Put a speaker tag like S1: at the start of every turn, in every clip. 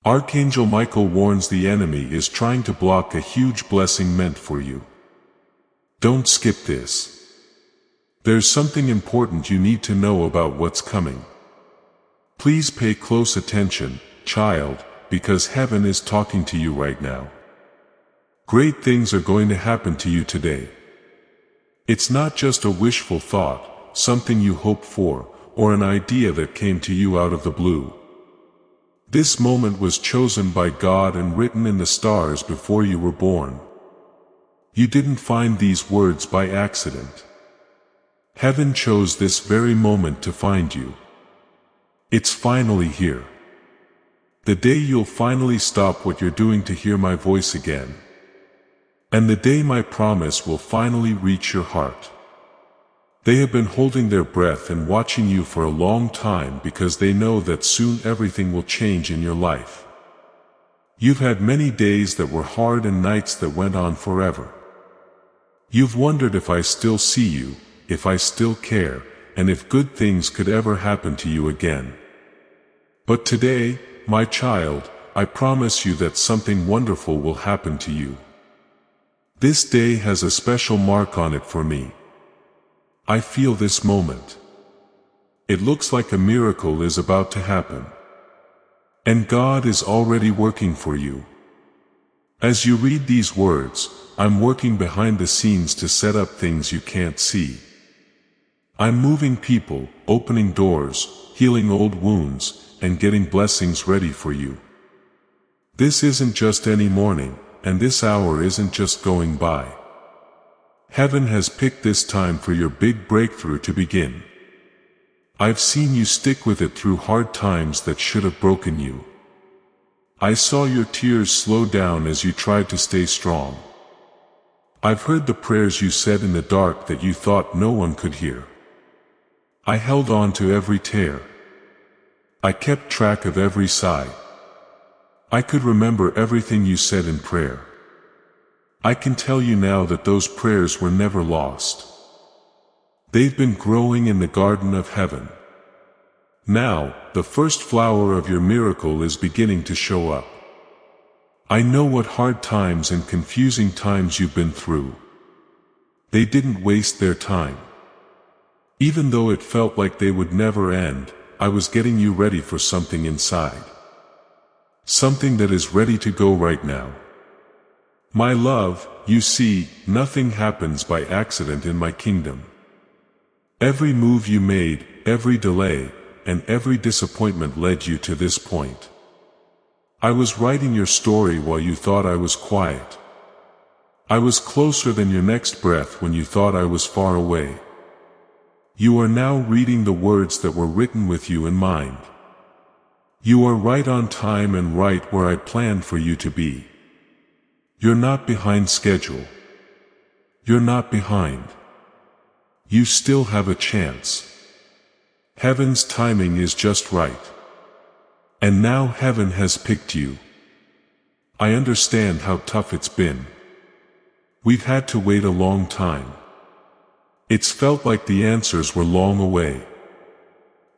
S1: Archangel Michael warns the enemy is trying to block a huge blessing meant for you. Don't skip this. There's something important you need to know about what's coming. Please pay close attention, child, because heaven is talking to you right now. Great things are going to happen to you today. It's not just a wishful thought, something you hope for, or an idea that came to you out of the blue. This moment was chosen by God and written in the stars before you were born. You didn't find these words by accident. Heaven chose this very moment to find you. It's finally here. The day you'll finally stop what you're doing to hear my voice again. And the day my promise will finally reach your heart. They have been holding their breath and watching you for a long time because they know that soon everything will change in your life. You've had many days that were hard and nights that went on forever. You've wondered if I still see you, if I still care, and if good things could ever happen to you again. But today, my child, I promise you that something wonderful will happen to you. This day has a special mark on it for me. I feel this moment. It looks like a miracle is about to happen. And God is already working for you. As you read these words, I'm working behind the scenes to set up things you can't see. I'm moving people, opening doors, healing old wounds, and getting blessings ready for you. This isn't just any morning, and this hour isn't just going by. Heaven has picked this time for your big breakthrough to begin. I've seen you stick with it through hard times that should have broken you. I saw your tears slow down as you tried to stay strong. I've heard the prayers you said in the dark that you thought no one could hear. I held on to every tear. I kept track of every sigh. I could remember everything you said in prayer. I can tell you now that those prayers were never lost. They've been growing in the garden of heaven. Now, the first flower of your miracle is beginning to show up. I know what hard times and confusing times you've been through. They didn't waste their time. Even though it felt like they would never end, I was getting you ready for something inside. Something that is ready to go right now. My love, you see, nothing happens by accident in my kingdom. Every move you made, every delay, and every disappointment led you to this point. I was writing your story while you thought I was quiet. I was closer than your next breath when you thought I was far away. You are now reading the words that were written with you in mind. You are right on time and right where I planned for you to be. You're not behind schedule. You're not behind. You still have a chance. Heaven's timing is just right. And now heaven has picked you. I understand how tough it's been. We've had to wait a long time. It's felt like the answers were long away.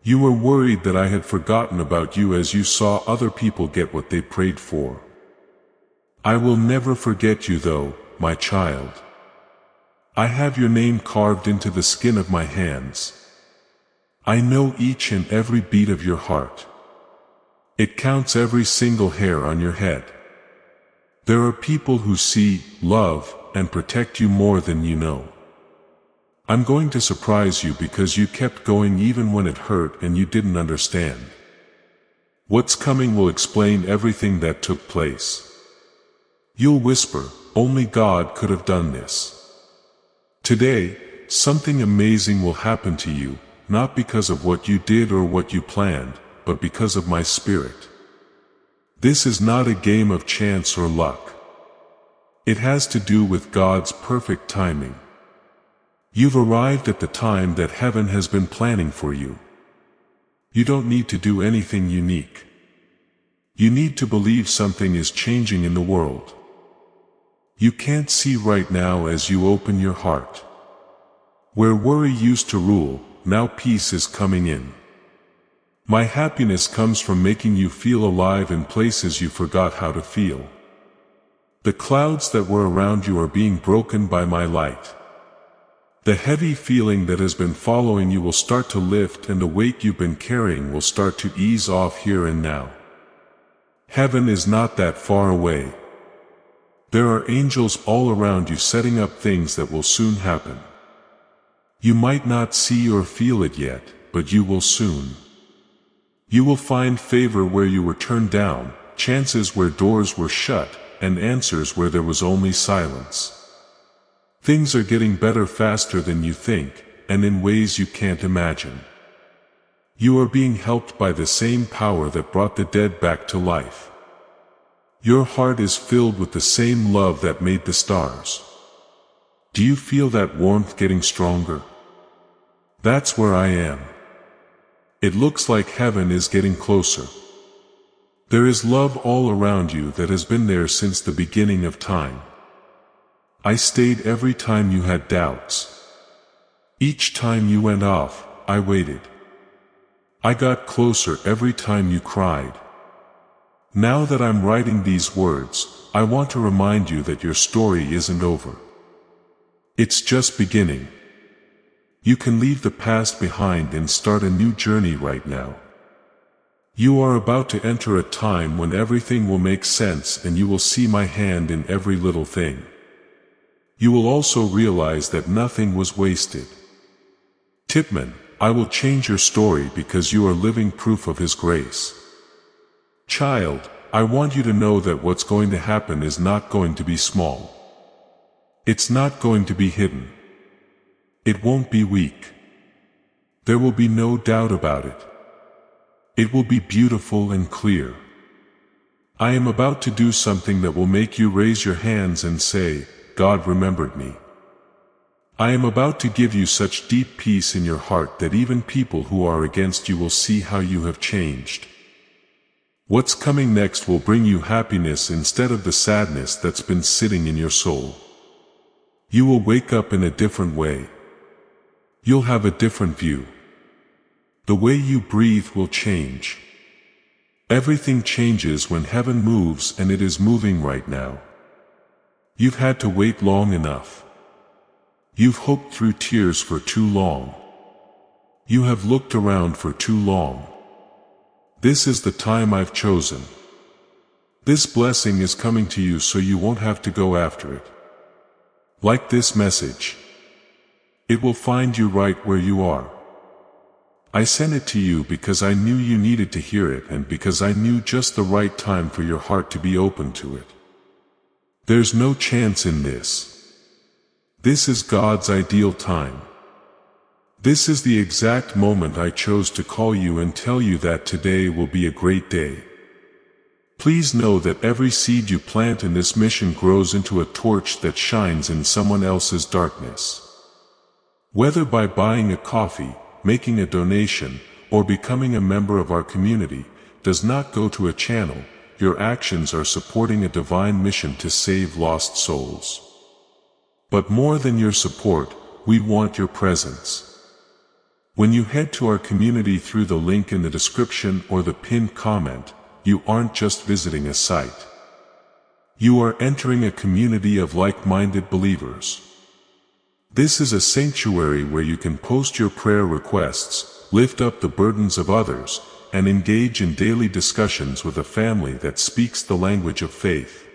S1: You were worried that I had forgotten about you as you saw other people get what they prayed for. I will never forget you though, my child. I have your name carved into the skin of my hands. I know each and every beat of your heart. It counts every single hair on your head. There are people who see, love, and protect you more than you know. I'm going to surprise you because you kept going even when it hurt and you didn't understand. What's coming will explain everything that took place. You'll whisper, only God could have done this. Today, something amazing will happen to you, not because of what you did or what you planned, but because of my spirit. This is not a game of chance or luck. It has to do with God's perfect timing. You've arrived at the time that heaven has been planning for you. You don't need to do anything unique. You need to believe something is changing in the world. You can't see right now as you open your heart. Where worry used to rule, now peace is coming in. My happiness comes from making you feel alive in places you forgot how to feel. The clouds that were around you are being broken by my light. The heavy feeling that has been following you will start to lift, and the weight you've been carrying will start to ease off here and now. Heaven is not that far away. There are angels all around you setting up things that will soon happen. You might not see or feel it yet, but you will soon. You will find favor where you were turned down, chances where doors were shut, and answers where there was only silence. Things are getting better faster than you think, and in ways you can't imagine. You are being helped by the same power that brought the dead back to life. Your heart is filled with the same love that made the stars. Do you feel that warmth getting stronger? That's where I am. It looks like heaven is getting closer. There is love all around you that has been there since the beginning of time. I stayed every time you had doubts. Each time you went off, I waited. I got closer every time you cried. Now that I'm writing these words, I want to remind you that your story isn't over. It's just beginning. You can leave the past behind and start a new journey right now. You are about to enter a time when everything will make sense and you will see my hand in every little thing. You will also realize that nothing was wasted. Tipman, I will change your story because you are living proof of His grace. Child, I want you to know that what's going to happen is not going to be small. It's not going to be hidden. It won't be weak. There will be no doubt about it. It will be beautiful and clear. I am about to do something that will make you raise your hands and say, God remembered me. I am about to give you such deep peace in your heart that even people who are against you will see how you have changed. What's coming next will bring you happiness instead of the sadness that's been sitting in your soul. You will wake up in a different way. You'll have a different view. The way you breathe will change. Everything changes when heaven moves, and it is moving right now. You've had to wait long enough. You've hoped through tears for too long. You have looked around for too long. This is the time I've chosen. This blessing is coming to you so you won't have to go after it. Like this message. It will find you right where you are. I sent it to you because I knew you needed to hear it, and because I knew just the right time for your heart to be open to it. There's no chance in this. This is God's ideal time. This is the exact moment I chose to call you and tell you that today will be a great day. Please know that every seed you plant in this mission grows into a torch that shines in someone else's darkness. Whether by buying a coffee, making a donation, or becoming a member of our community, does not go to a channel. Your actions are supporting a divine mission to save lost souls. But more than your support, we want your presence. When you head to our community through the link in the description or the pinned comment, you aren't just visiting a site. You are entering a community of like-minded believers. This is a sanctuary where you can post your prayer requests, lift up the burdens of others, and engage in daily discussions with a family that speaks the language of faith.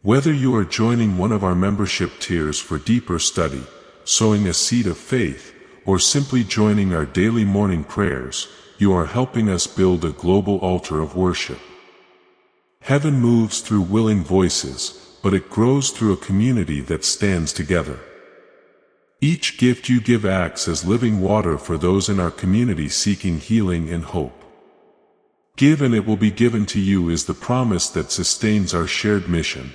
S1: Whether you are joining one of our membership tiers for deeper study, sowing a seed of faith, or simply joining our daily morning prayers, you are helping us build a global altar of worship. Heaven moves through willing voices, but it grows through a community that stands together. Each gift you give acts as living water for those in our community seeking healing and hope. Give and it will be given to you is the promise that sustains our shared mission.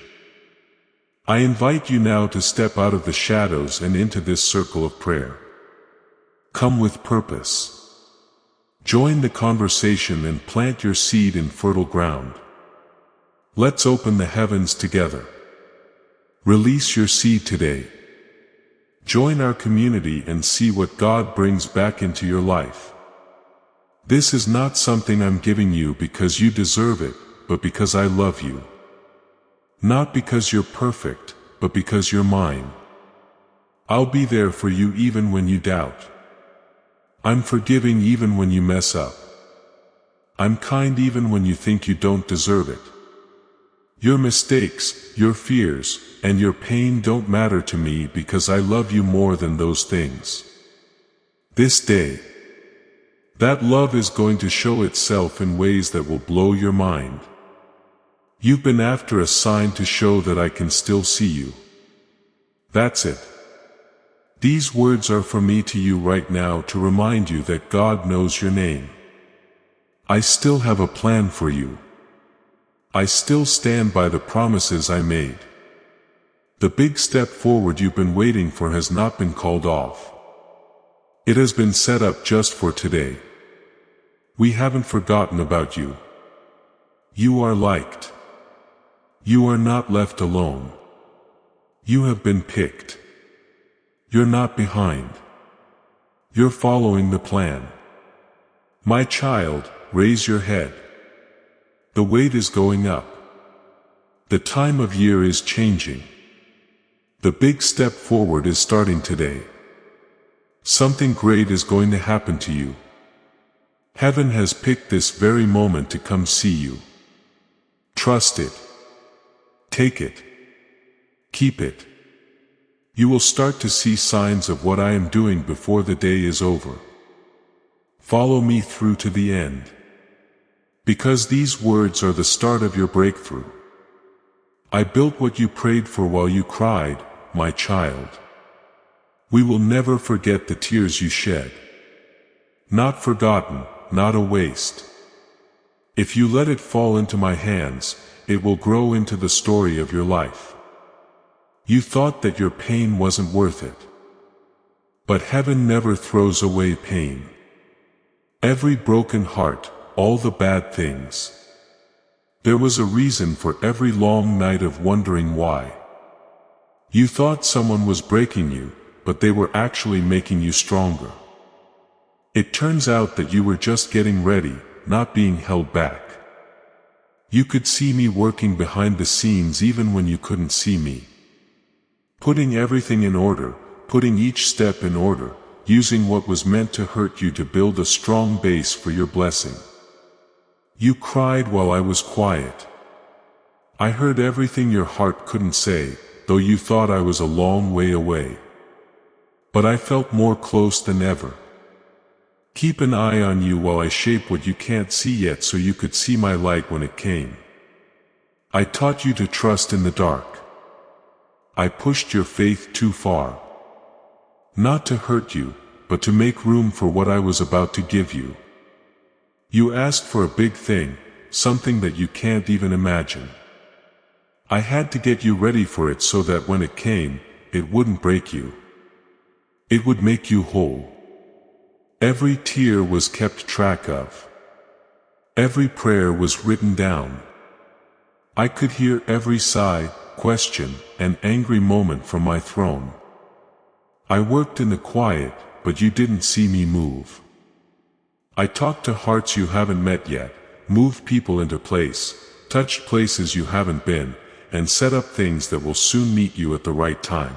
S1: I invite you now to step out of the shadows and into this circle of prayer. Come with purpose. Join the conversation and plant your seed in fertile ground. Let's open the heavens together. Release your seed today. Join our community and see what God brings back into your life. This is not something I'm giving you because you deserve it, but because I love you. Not because you're perfect, but because you're mine. I'll be there for you even when you doubt. I'm forgiving even when you mess up. I'm kind even when you think you don't deserve it. Your mistakes, your fears, and your pain don't matter to me because I love you more than those things. This day, that love is going to show itself in ways that will blow your mind. You've been after a sign to show that I can still see you. That's it. These words are for me to you right now to remind you that God knows your name. I still have a plan for you. I still stand by the promises I made. The big step forward you've been waiting for has not been called off. It has been set up just for today. We haven't forgotten about you. You are liked. You are not left alone. You have been picked. You're not behind. You're following the plan. My child, raise your head. The weight is going up. The time of year is changing. The big step forward is starting today. Something great is going to happen to you. Heaven has picked this very moment to come see you. Trust it. Take it. Keep it. You will start to see signs of what I am doing before the day is over. Follow me through to the end. Because these words are the start of your breakthrough. I built what you prayed for while you cried, my child. We will never forget the tears you shed. Not forgotten, not a waste. If you let it fall into my hands, it will grow into the story of your life. You thought that your pain wasn't worth it. But heaven never throws away pain. Every broken heart, all the bad things. There was a reason for every long night of wondering why. You thought someone was breaking you, but they were actually making you stronger. It turns out that you were just getting ready, not being held back. You could see me working behind the scenes even when you couldn't see me. Putting everything in order, putting each step in order, using what was meant to hurt you to build a strong base for your blessing. You cried while I was quiet. I heard everything your heart couldn't say, though you thought I was a long way away. But I felt more close than ever. Keep an eye on you while I shape what you can't see yet so you could see my light when it came. I taught you to trust in the dark. I pushed your faith too far. Not to hurt you, but to make room for what I was about to give you. You asked for a big thing, something that you can't even imagine. I had to get you ready for it so that when it came, it wouldn't break you. It would make you whole. Every tear was kept track of. Every prayer was written down. I could hear every sigh, question, and angry moment from my throne. I worked in the quiet, but you didn't see me move. I talked to hearts you haven't met yet, moved people into place, touched places you haven't been, and set up things that will soon meet you at the right time.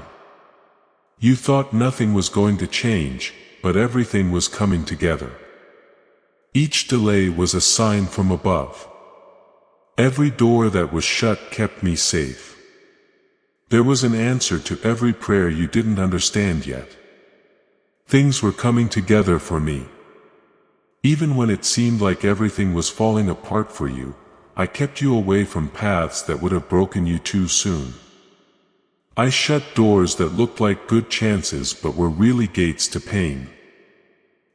S1: You thought nothing was going to change, but everything was coming together. Each delay was a sign from above. Every door that was shut kept me safe. There was an answer to every prayer you didn't understand yet. Things were coming together for me. Even when it seemed like everything was falling apart for you, I kept you away from paths that would have broken you too soon. I shut doors that looked like good chances but were really gates to pain.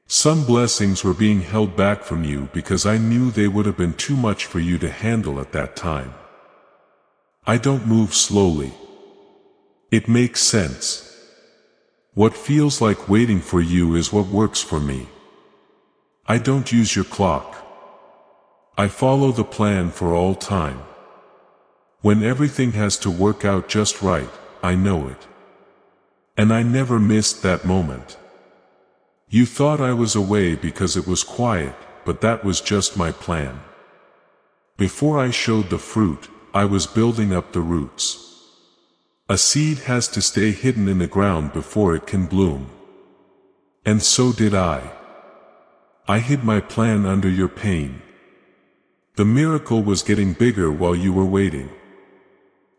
S1: Some blessings were being held back from you because I knew they would have been too much for you to handle at that time. I don't move slowly. It makes sense. What feels like waiting for you is what works for me. I don't use your clock. I follow the plan for all time. When everything has to work out just right, I know it. And I never missed that moment. You thought I was away because it was quiet, but that was just my plan. Before I showed the fruit, I was building up the roots. A seed has to stay hidden in the ground before it can bloom. And so did I. I hid my plan under your pain. The miracle was getting bigger while you were waiting.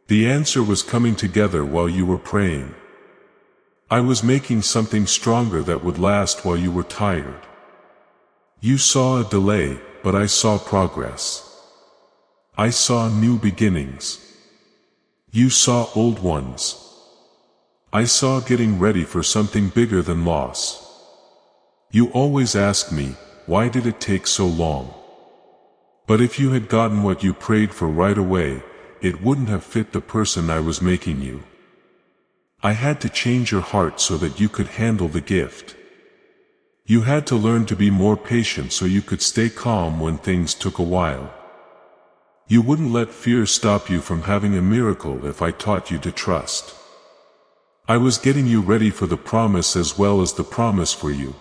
S1: The answer was coming together while you were praying. I was making something stronger that would last while you were tired. You saw a delay, but I saw progress. I saw new beginnings. You saw old ones. I saw getting ready for something bigger than loss. You always ask me, why did it take so long? But if you had gotten what you prayed for right away, it wouldn't have fit the person I was making you. I had to change your heart so that you could handle the gift. You had to learn to be more patient so you could stay calm when things took a while. You wouldn't let fear stop you from having a miracle if I taught you to trust. I was getting you ready for the promise as well as the promise for you.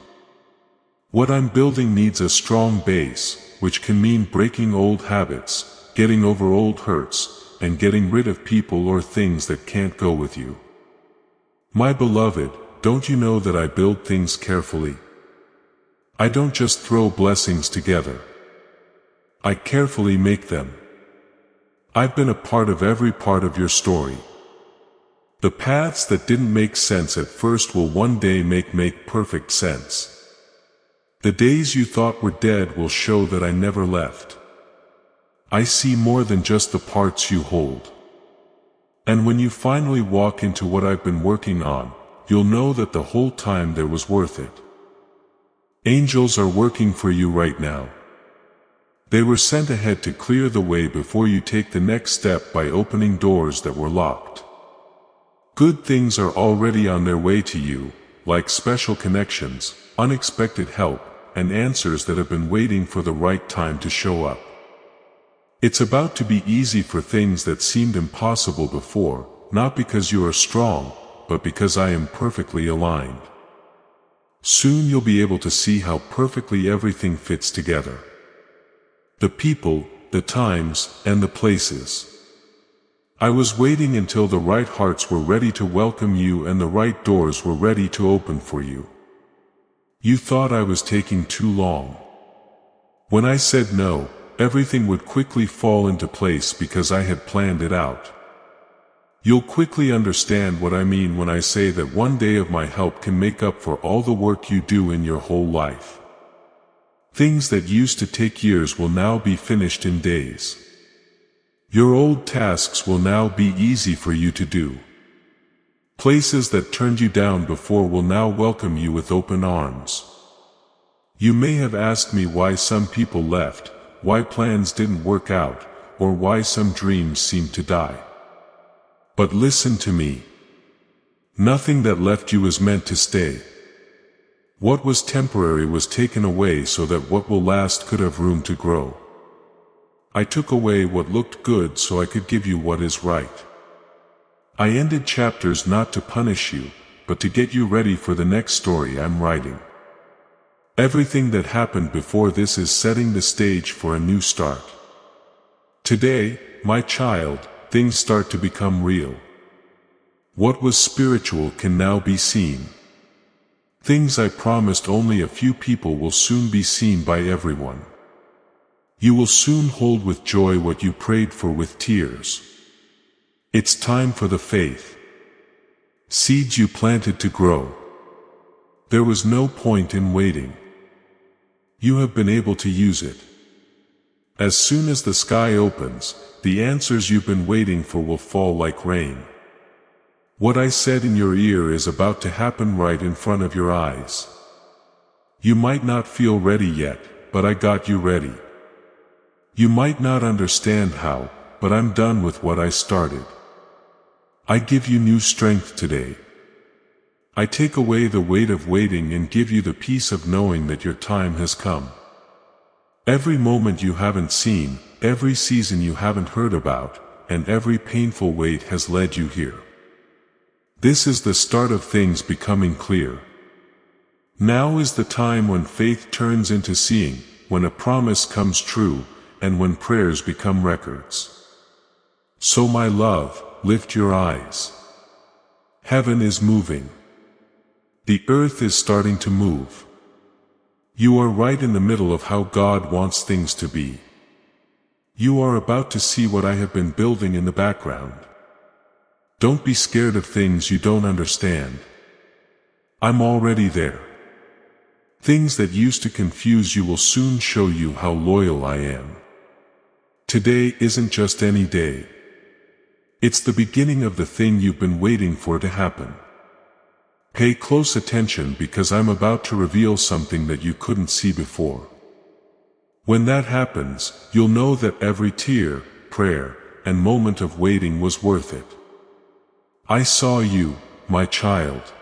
S1: What I'm building needs a strong base, which can mean breaking old habits, getting over old hurts, and getting rid of people or things that can't go with you. My beloved, don't you know that I build things carefully? I don't just throw blessings together. I carefully make them. I've been a part of every part of your story. The paths that didn't make sense at first will one day make perfect sense. The days you thought were dead will show that I never left. I see more than just the parts you hold. And when you finally walk into what I've been working on, you'll know that the whole time there was worth it. Angels are working for you right now. They were sent ahead to clear the way before you take the next step by opening doors that were locked. Good things are already on their way to you, like special connections, unexpected help, and answers that have been waiting for the right time to show up. It's about to be easy for things that seemed impossible before, not because you are strong, but because I am perfectly aligned. Soon you'll be able to see how perfectly everything fits together. The people, the times, and the places. I was waiting until the right hearts were ready to welcome you and the right doors were ready to open for you. You thought I was taking too long. When I said no, everything would quickly fall into place because I had planned it out. You'll quickly understand what I mean when I say that one day of my help can make up for all the work you do in your whole life. Things that used to take years will now be finished in days. Your old tasks will now be easy for you to do. Places that turned you down before will now welcome you with open arms. You may have asked me why some people left, why plans didn't work out, or why some dreams seemed to die. But listen to me. Nothing that left you is meant to stay. What was temporary was taken away so that what will last could have room to grow. I took away what looked good so I could give you what is right. I ended chapters not to punish you, but to get you ready for the next story I'm writing. Everything that happened before this is setting the stage for a new start. Today, my child, things start to become real. What was spiritual can now be seen. Things I promised only a few people will soon be seen by everyone. You will soon hold with joy what you prayed for with tears. It's time for the faith. Seeds you planted to grow. There was no point in waiting. You have been able to use it. As soon as the sky opens, the answers you've been waiting for will fall like rain. What I said in your ear is about to happen right in front of your eyes. You might not feel ready yet, but I got you ready. You might not understand how, but I'm done with what I started. I give you new strength today. I take away the weight of waiting and give you the peace of knowing that your time has come. Every moment you haven't seen, every season you haven't heard about, and every painful wait has led you here. This is the start of things becoming clear. Now is the time when faith turns into seeing, when a promise comes true, and when prayers become records. So my love, lift your eyes. Heaven is moving. The earth is starting to move. You are right in the middle of how God wants things to be. You are about to see what I have been building in the background. Don't be scared of things you don't understand. I'm already there. Things that used to confuse you will soon show you how loyal I am. Today isn't just any day. It's the beginning of the thing you've been waiting for to happen. Pay close attention because I'm about to reveal something that you couldn't see before. When that happens, you'll know that every tear, prayer, and moment of waiting was worth it. I saw you, my child.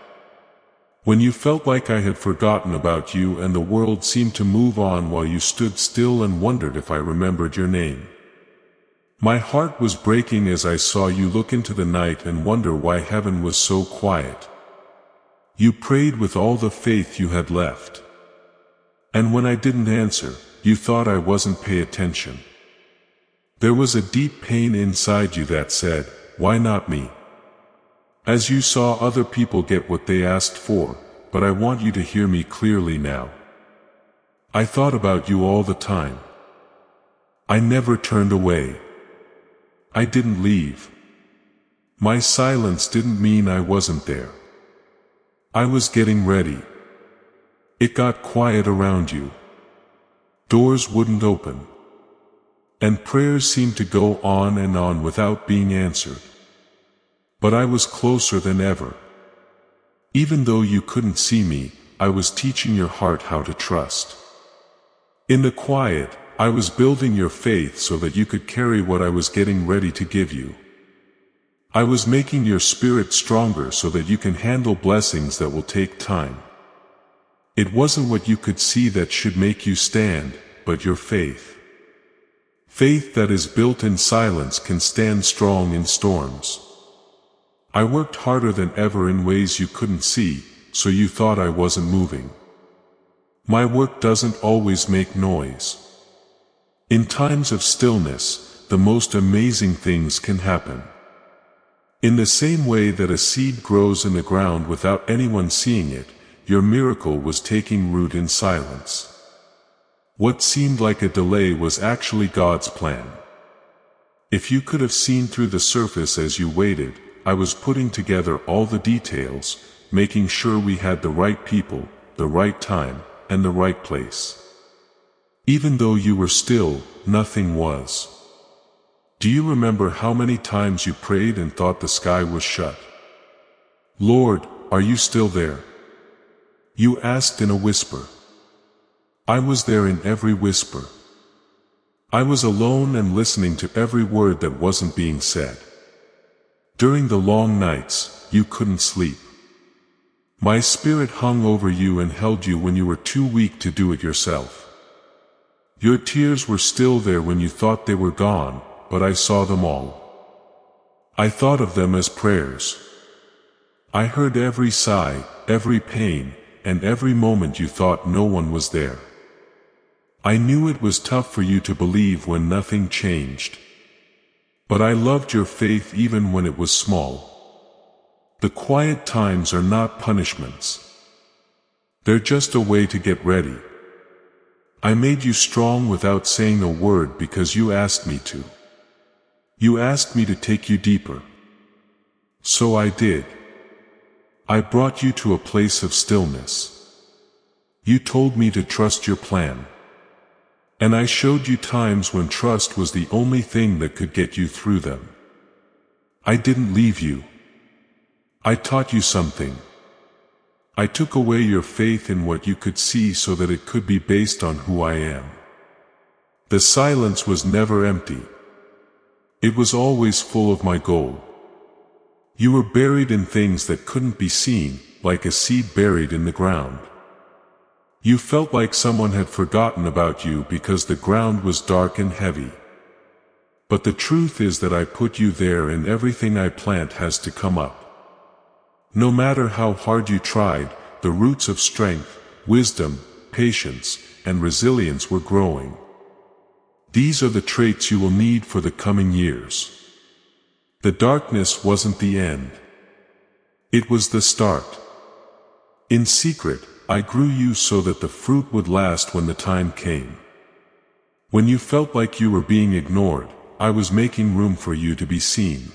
S1: When you felt like I had forgotten about you and the world seemed to move on while you stood still and wondered if I remembered your name. My heart was breaking as I saw you look into the night and wonder why heaven was so quiet. You prayed with all the faith you had left. And when I didn't answer, you thought I wasn't paying attention. There was a deep pain inside you that said, "Why not me?" As you saw other people get what they asked for, but I want you to hear me clearly now. I thought about you all the time. I never turned away. I didn't leave. My silence didn't mean I wasn't there. I was getting ready. It got quiet around you. Doors wouldn't open. And prayers seemed to go on and on without being answered. But I was closer than ever. Even though you couldn't see me, I was teaching your heart how to trust. In the quiet, I was building your faith so that you could carry what I was getting ready to give you. I was making your spirit stronger so that you can handle blessings that will take time. It wasn't what you could see that should make you stand, but your faith. Faith that is built in silence can stand strong in storms. I worked harder than ever in ways you couldn't see, so you thought I wasn't moving. My work doesn't always make noise. In times of stillness, the most amazing things can happen. In the same way that a seed grows in the ground without anyone seeing it, your miracle was taking root in silence. What seemed like a delay was actually God's plan. If you could have seen through the surface as you waited, I was putting together all the details, making sure we had the right people, the right time, and the right place. Even though you were still, nothing was. Do you remember how many times you prayed and thought the sky was shut? "Lord, are you still there?" You asked in a whisper. I was there in every whisper. I was alone and listening to every word that wasn't being said. During the long nights, you couldn't sleep. My spirit hung over you and held you when you were too weak to do it yourself. Your tears were still there when you thought they were gone, but I saw them all. I thought of them as prayers. I heard every sigh, every pain, and every moment you thought no one was there. I knew it was tough for you to believe when nothing changed. But I loved your faith even when it was small. The quiet times are not punishments. They're just a way to get ready. I made you strong without saying a word because you asked me to. You asked me to take you deeper. So I did. I brought you to a place of stillness. You told me to trust your plan. And I showed you times when trust was the only thing that could get you through them. I didn't leave you. I taught you something. I took away your faith in what you could see so that it could be based on who I am. The silence was never empty. It was always full of my gold. You were buried in things that couldn't be seen, like a seed buried in the ground. You felt like someone had forgotten about you because the ground was dark and heavy. But the truth is that I put you there, and everything I plant has to come up. No matter how hard you tried, the roots of strength, wisdom, patience, and resilience were growing. These are the traits you will need for the coming years. The darkness wasn't the end. It was the start. In secret, I grew you so that the fruit would last when the time came. When you felt like you were being ignored, I was making room for you to be seen.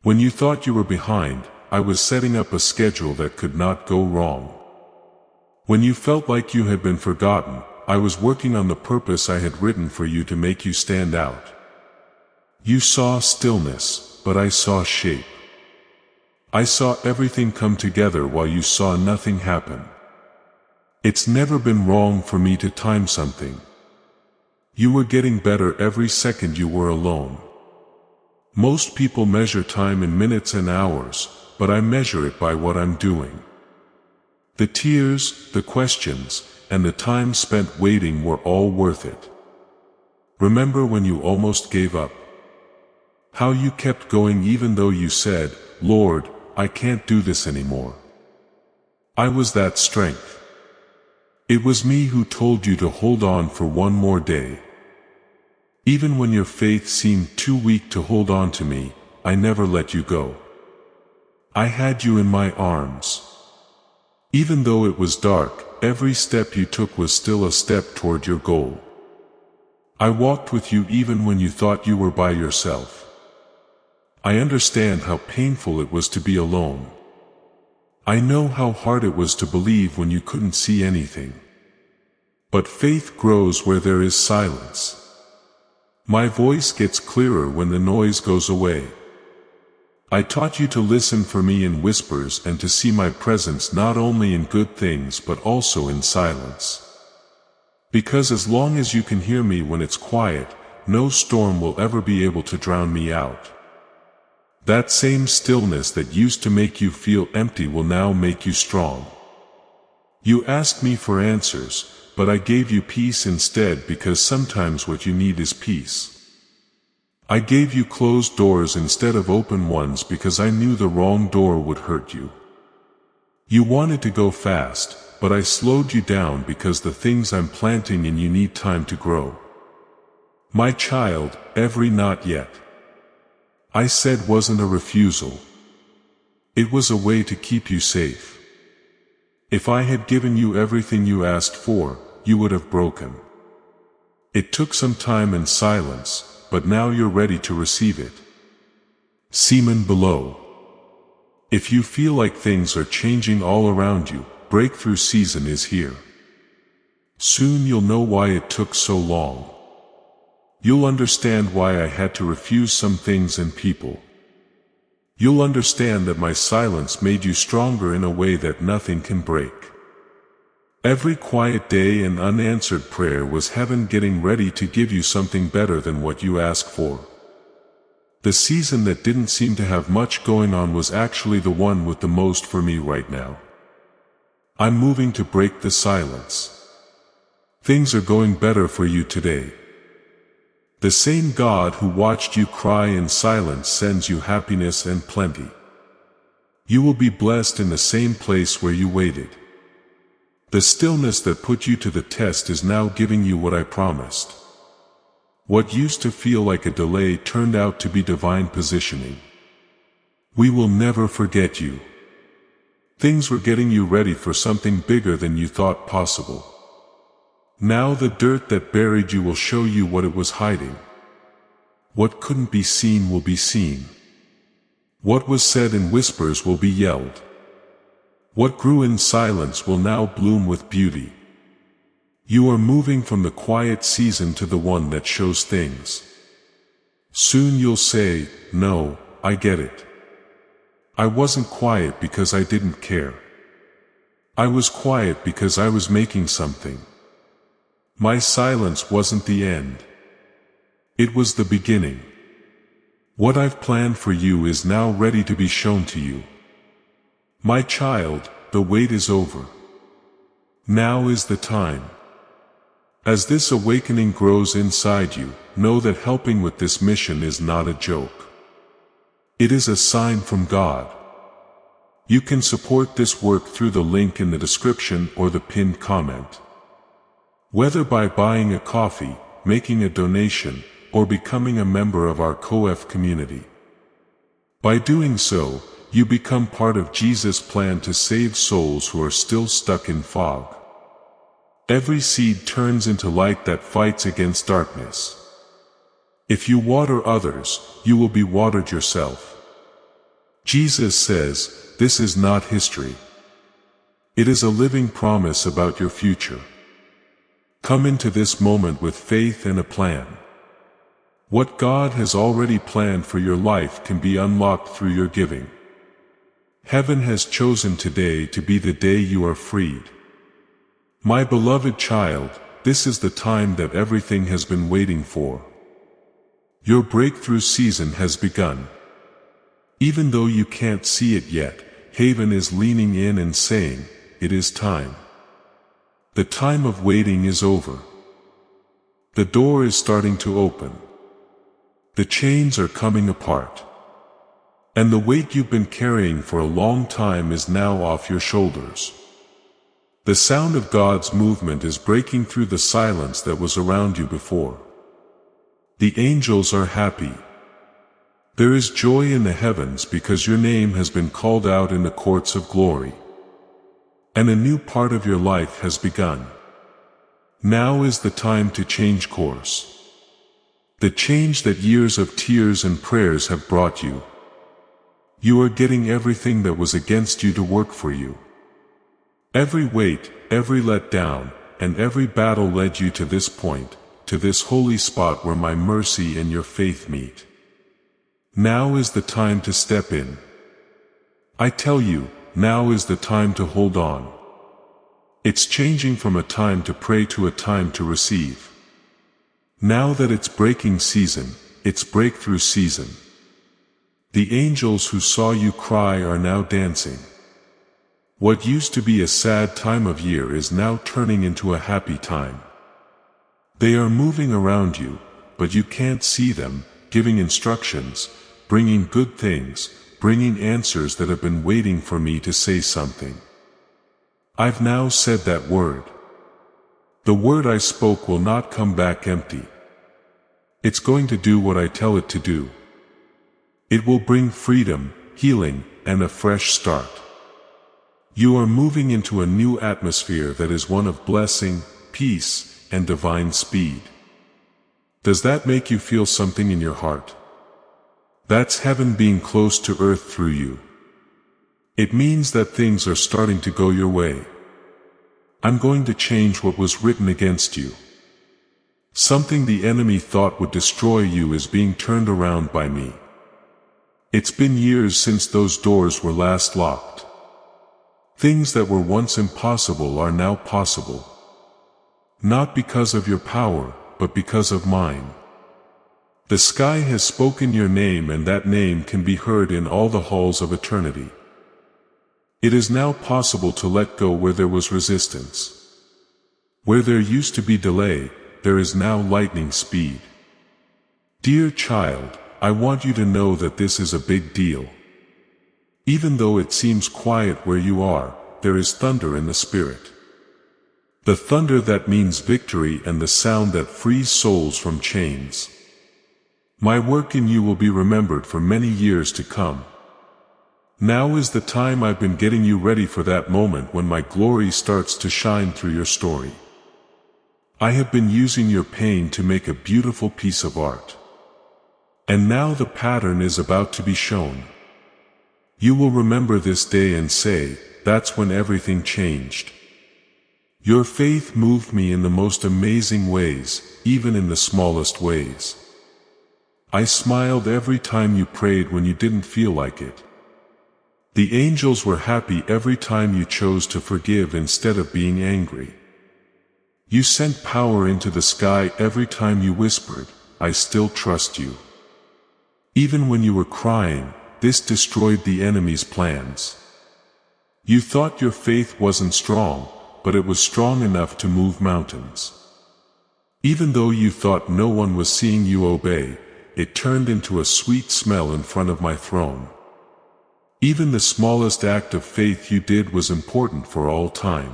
S1: When you thought you were behind, I was setting up a schedule that could not go wrong. When you felt like you had been forgotten, I was working on the purpose I had written for you to make you stand out. You saw stillness, but I saw shape. I saw everything come together while you saw nothing happen. It's never been wrong for me to time something. You were getting better every second you were alone. Most people measure time in minutes and hours, but I measure it by what I'm doing. The tears, the questions, and the time spent waiting were all worth it. Remember when you almost gave up? How you kept going even though you said, "Lord, I can't do this anymore." I was that strength. It was me who told you to hold on for one more day. Even when your faith seemed too weak to hold on to me, I never let you go. I had you in my arms. Even though it was dark, every step you took was still a step toward your goal. I walked with you even when you thought you were by yourself. I understand how painful it was to be alone. I know how hard it was to believe when you couldn't see anything. But faith grows where there is silence. My voice gets clearer when the noise goes away. I taught you to listen for me in whispers and to see my presence not only in good things but also in silence. Because as long as you can hear me when it's quiet, no storm will ever be able to drown me out. That same stillness that used to make you feel empty will now make you strong. You asked me for answers, but I gave you peace instead because sometimes what you need is peace. I gave you closed doors instead of open ones because I knew the wrong door would hurt you. You wanted to go fast, but I slowed you down because the things I'm planting in you need time to grow. My child, every not yet I said wasn't a refusal. It was a way to keep you safe. If I had given you everything you asked for, you would have broken. It took some time and silence, but now you're ready to receive it. Seaman below. If you feel like things are changing all around you, breakthrough season is here. Soon you'll know why it took so long. You'll understand why I had to refuse some things and people. You'll understand that my silence made you stronger in a way that nothing can break. Every quiet day and unanswered prayer was heaven getting ready to give you something better than what you asked for. The season that didn't seem to have much going on was actually the one with the most for me right now. I'm moving to break the silence. Things are going better for you today. The same God who watched you cry in silence sends you happiness and plenty. You will be blessed in the same place where you waited. The stillness that put you to the test is now giving you what I promised. What used to feel like a delay turned out to be divine positioning. We will never forget you. Things were getting you ready for something bigger than you thought possible. Now the dirt that buried you will show you what it was hiding. What couldn't be seen will be seen. What was said in whispers will be yelled. What grew in silence will now bloom with beauty. You are moving from the quiet season to the one that shows things. Soon you'll say, "No, I get it. I wasn't quiet because I didn't care. I was quiet because I was making something. My silence wasn't the end. It was the beginning. What I've planned for you is now ready to be shown to you. My child, the wait is over. Now is the time." As this awakening grows inside you, know that helping with this mission is not a joke. It is a sign from God. You can support this work through the link in the description or the pinned comment. Whether by buying a coffee, making a donation, or becoming a member of our COF community. By doing so, you become part of Jesus' plan to save souls who are still stuck in fog. Every seed turns into light that fights against darkness. If you water others, you will be watered yourself. Jesus says, this is not history. It is a living promise about your future. Come into this moment with faith and a plan. What God has already planned for your life can be unlocked through your giving. Heaven has chosen today to be the day you are freed. My beloved child, this is the time that everything has been waiting for. Your breakthrough season has begun. Even though you can't see it yet, Heaven is leaning in and saying, it is time. The time of waiting is over. The door is starting to open. The chains are coming apart. And the weight you've been carrying for a long time is now off your shoulders. The sound of God's movement is breaking through the silence that was around you before. The angels are happy. There is joy in the heavens because your name has been called out in the courts of glory. And a new part of your life has begun. Now is the time to change course. The change that years of tears and prayers have brought you. You are getting everything that was against you to work for you. Every weight, every letdown, and every battle led you to this point, to this holy spot where my mercy and your faith meet. Now is the time to step in. I tell you, now is the time to hold on. It's changing from a time to pray to a time to receive. Now that it's breaking season, it's breakthrough season. The angels who saw you cry are now dancing. What used to be a sad time of year is now turning into a happy time. They are moving around you, but you can't see them, giving instructions, bringing good things, bringing answers that have been waiting for me to say something. I've now said that word. The word I spoke will not come back empty. It's going to do what I tell it to do. It will bring freedom, healing, and a fresh start. You are moving into a new atmosphere that is one of blessing, peace, and divine speed. Does that make you feel something in your heart? That's heaven being close to earth through you. It means that things are starting to go your way. I'm going to change what was written against you. Something the enemy thought would destroy you is being turned around by me. It's been years since those doors were last locked. Things that were once impossible are now possible. Not because of your power, but because of mine. The sky has spoken your name, and that name can be heard in all the halls of eternity. It is now possible to let go where there was resistance. Where there used to be delay, there is now lightning speed. Dear child, I want you to know that this is a big deal. Even though it seems quiet where you are, there is thunder in the spirit. The thunder that means victory and the sound that frees souls from chains. My work in you will be remembered for many years to come. Now is the time. I've been getting you ready for that moment when my glory starts to shine through your story. I have been using your pain to make a beautiful piece of art. And now the pattern is about to be shown. You will remember this day and say, that's when everything changed. Your faith moved me in the most amazing ways, even in the smallest ways. I smiled every time you prayed when you didn't feel like it. The angels were happy every time you chose to forgive instead of being angry. You sent power into the sky every time you whispered, I still trust you. Even when you were crying, this destroyed the enemy's plans. You thought your faith wasn't strong, but it was strong enough to move mountains. Even though you thought no one was seeing you obey, it turned into a sweet smell in front of my throne. Even the smallest act of faith you did was important for all time.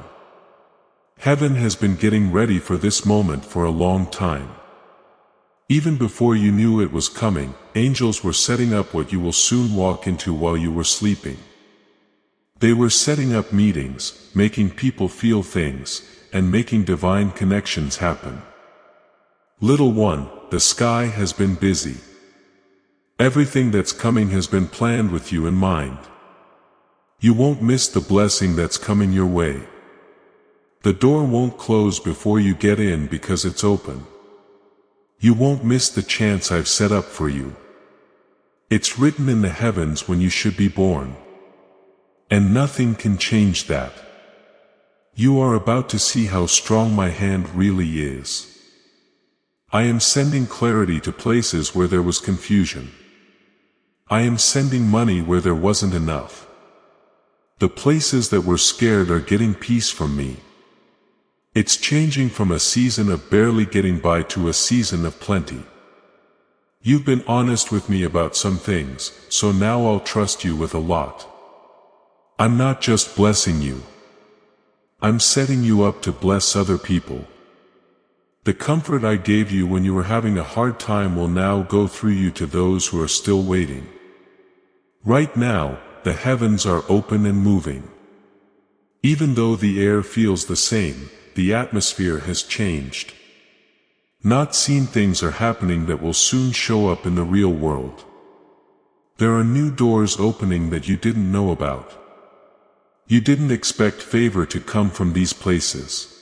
S1: Heaven has been getting ready for this moment for a long time. Even before you knew it was coming, angels were setting up what you will soon walk into while you were sleeping. They were setting up meetings, making people feel things, and making divine connections happen. Little one, the sky has been busy. Everything that's coming has been planned with you in mind. You won't miss the blessing that's coming your way. The door won't close before you get in because it's open. You won't miss the chance I've set up for you. It's written in the heavens when you should be born. And nothing can change that. You are about to see how strong my hand really is. I am sending clarity to places where there was confusion. I am sending money where there wasn't enough. The places that were scared are getting peace from me. It's changing from a season of barely getting by to a season of plenty. You've been honest with me about some things, so now I'll trust you with a lot. I'm not just blessing you. I'm setting you up to bless other people. The comfort I gave you when you were having a hard time will now go through you to those who are still waiting. Right now, the heavens are open and moving. Even though the air feels the same, the atmosphere has changed. Not seen things are happening that will soon show up in the real world. There are new doors opening that you didn't know about. You didn't expect favor to come from these places.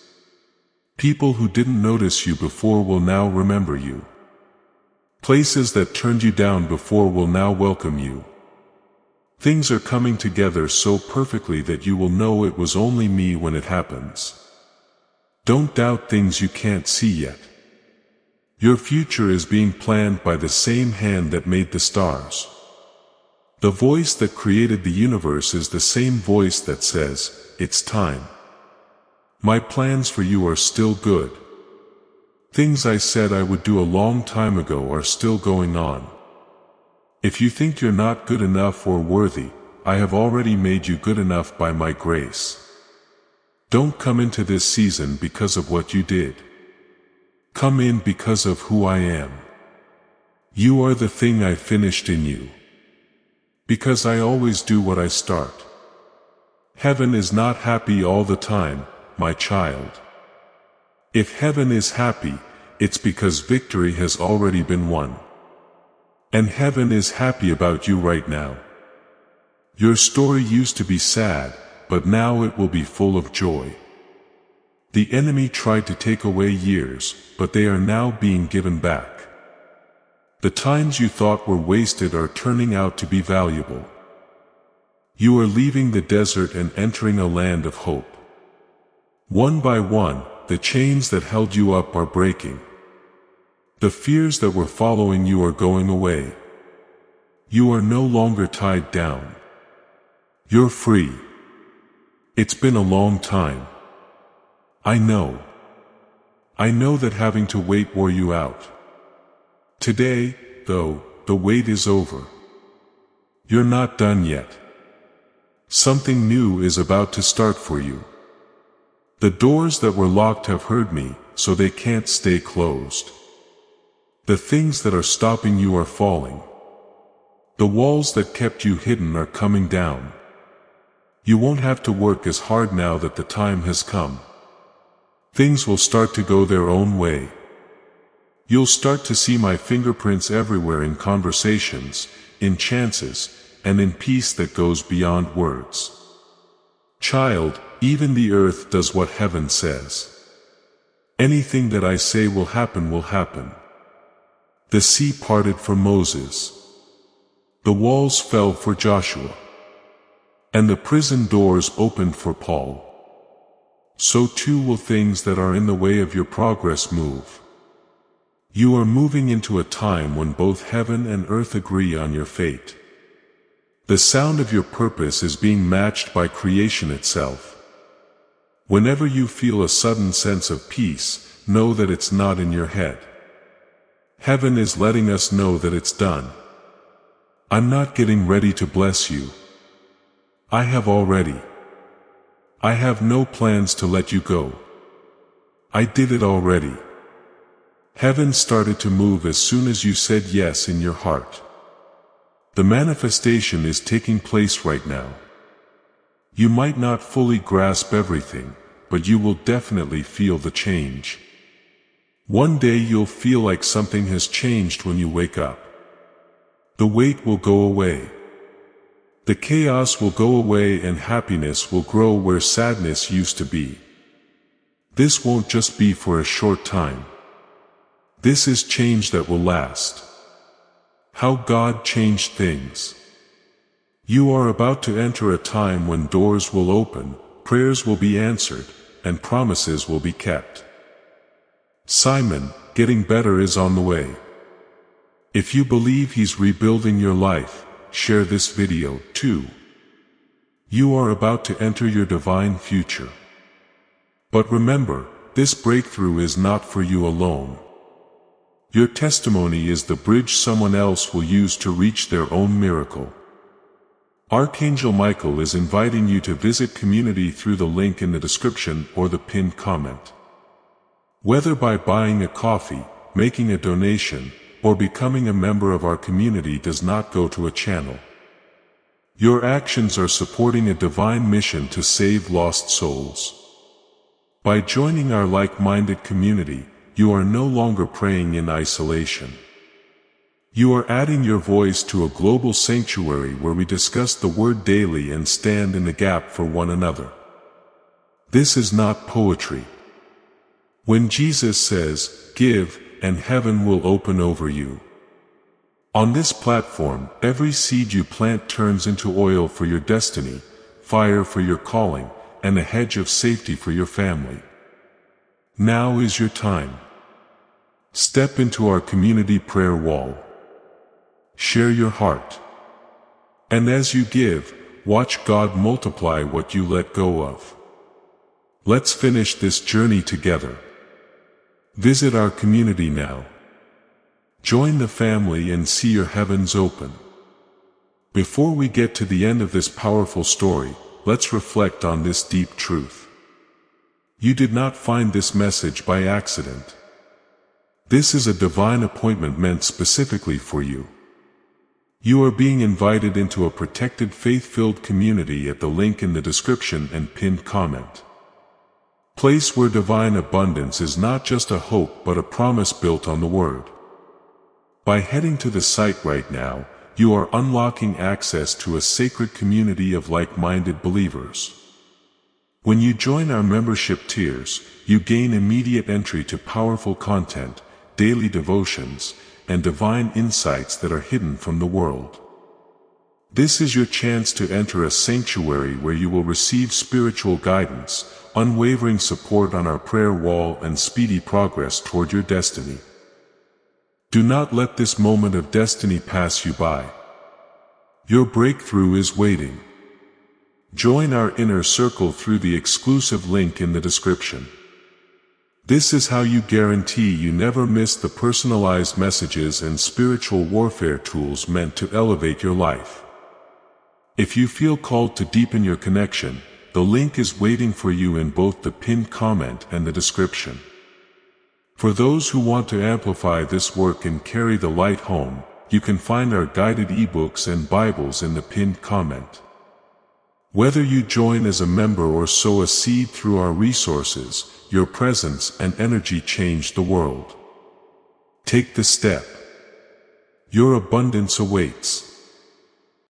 S1: People who didn't notice you before will now remember you. Places that turned you down before will now welcome you. Things are coming together so perfectly that you will know it was only me when it happens. Don't doubt things you can't see yet. Your future is being planned by the same hand that made the stars. The voice that created the universe is the same voice that says, "It's time." My plans for you are still good. Things I said I would do a long time ago are still going on. If you think you're not good enough or worthy, I have already made you good enough by my grace. Don't come into this season because of what you did. Come in because of who I am. You are the thing I finished in you. Because I always do what I start. Heaven is not happy all the time, my child. If heaven is happy, it's because victory has already been won. And heaven is happy about you right now. Your story used to be sad, but now it will be full of joy. The enemy tried to take away years, but they are now being given back. The times you thought were wasted are turning out to be valuable. You are leaving the desert and entering a land of hope. One by one, the chains that held you up are breaking. The fears that were following you are going away. You are no longer tied down. You're free. It's been a long time. I know. I know that having to wait wore you out. Today, though, the wait is over. You're not done yet. Something new is about to start for you. The doors that were locked have heard me, so they can't stay closed. The things that are stopping you are falling. The walls that kept you hidden are coming down. You won't have to work as hard now that the time has come. Things will start to go their own way. You'll start to see my fingerprints everywhere in conversations, in chances, and in peace that goes beyond words. Child, even the earth does what heaven says. Anything that I say will happen will happen. The sea parted for Moses. The walls fell for Joshua. And the prison doors opened for Paul. So too will things that are in the way of your progress move. You are moving into a time when both heaven and earth agree on your fate. The sound of your purpose is being matched by creation itself. Whenever you feel a sudden sense of peace, know that it's not in your head. Heaven is letting us know that it's done. I'm not getting ready to bless you. I have already. I have no plans to let you go. I did it already. Heaven started to move as soon as you said yes in your heart. The manifestation is taking place right now. You might not fully grasp everything, but you will definitely feel the change. One day you'll feel like something has changed when you wake up. The weight will go away. The chaos will go away and happiness will grow where sadness used to be. This won't just be for a short time. This is change that will last. How God changed things. You are about to enter a time when doors will open, prayers will be answered, and promises will be kept. Simon, getting better is on the way. If you believe He's rebuilding your life, share this video, too. You are about to enter your divine future. But remember, this breakthrough is not for you alone. Your testimony is the bridge someone else will use to reach their own miracle. Archangel Michael is inviting you to visit community through the link in the description or the pinned comment. Whether by buying a coffee, making a donation, or becoming a member of our community does not go to a channel. Your actions are supporting a divine mission to save lost souls. By joining our like-minded community, you are no longer praying in isolation. You are adding your voice to a global sanctuary where we discuss the Word daily and stand in the gap for one another. This is not poetry. When Jesus says, "Give, and heaven will open over you." On this platform, every seed you plant turns into oil for your destiny, fire for your calling, and a hedge of safety for your family. Now is your time. Step into our community prayer wall. Share your heart. And as you give, watch God multiply what you let go of. Let's finish this journey together. Visit our community now. Join the family and see your heavens open. Before we get to the end of this powerful story, let's reflect on this deep truth. You did not find this message by accident. This is a divine appointment meant specifically for you. You are being invited into a protected faith-filled community at the link in the description and pinned comment. Place where divine abundance is not just a hope but a promise built on the Word. By heading to the site right now, you are unlocking access to a sacred community of like-minded believers. When you join our membership tiers, you gain immediate entry to powerful content, daily devotions, and divine insights that are hidden from the world. This is your chance to enter a sanctuary where you will receive spiritual guidance, unwavering support on our prayer wall, and speedy progress toward your destiny. Do not let this moment of destiny pass you by. Your breakthrough is waiting. Join our inner circle through the exclusive link in the description. This is how you guarantee you never miss the personalized messages and spiritual warfare tools meant to elevate your life. If you feel called to deepen your connection, the link is waiting for you in both the pinned comment and the description. For those who want to amplify this work and carry the light home, you can find our guided ebooks and Bibles in the pinned comment. Whether you join as a member or sow a seed through our resources, your presence and energy change the world. Take the step. Your abundance awaits.